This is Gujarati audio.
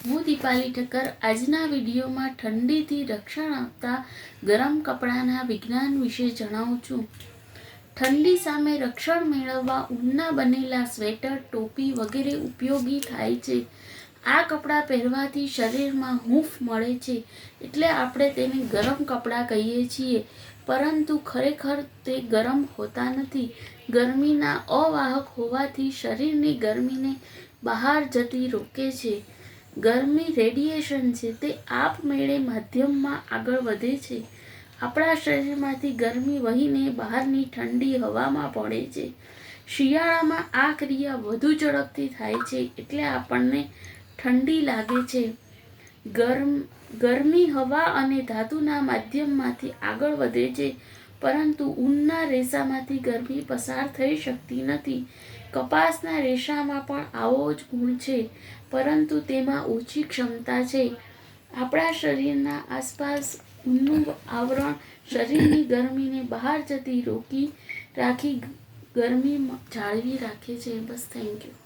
હું દીપાલી ઠક્કર આજના વિડીયોમાં ઠંડીથી રક્ષણ આપતા ગરમ કપડાના વિજ્ઞાન વિશે જણાવું છું. ઠંડી સામે રક્ષણ મેળવવા ઊનના બનેલા સ્વેટર, ટોપી વગેરે ઉપયોગી થાય છે. આ કપડાં પહેરવાથી શરીરમાં હૂંફ મળે છે, એટલે આપણે તેને ગરમ કપડાં કહીએ છીએ. પરંતુ ખરેખર તે ગરમ હોતા નથી. ગરમીના અવાહક હોવાથી શરીરની ગરમીને બહાર જતી રોકે છે. ગરમી રેડિયેશન છે, તે આપમેળે માધ્યમમાં આગળ વધે છે. આપણા શરીરમાંથી ગરમી વહીને બહારની ઠંડી હવામાં પડે છે. શિયાળામાં આ ક્રિયા વધુ ઝડપથી થાય છે, એટલે આપણને ઠંડી લાગે છે. ગરમી હવા અને ધાતુના માધ્યમમાંથી આગળ વધે છે, પરંતુ ઊનના રેસામાંથી ગરમી પસાર થઈ શકતી નથી. કપાસના રેસામાં પણ આવો જ ગુણ છે, પરંતુ તેમાં ઓછી ક્ષમતા છે. આપણા શરીરના આસપાસ ઊનનું આવરણ શરીરની ગરમીને બહાર જતી રાખી ગરમી જાળવી રાખે છે. બસ, થેન્ક યુ.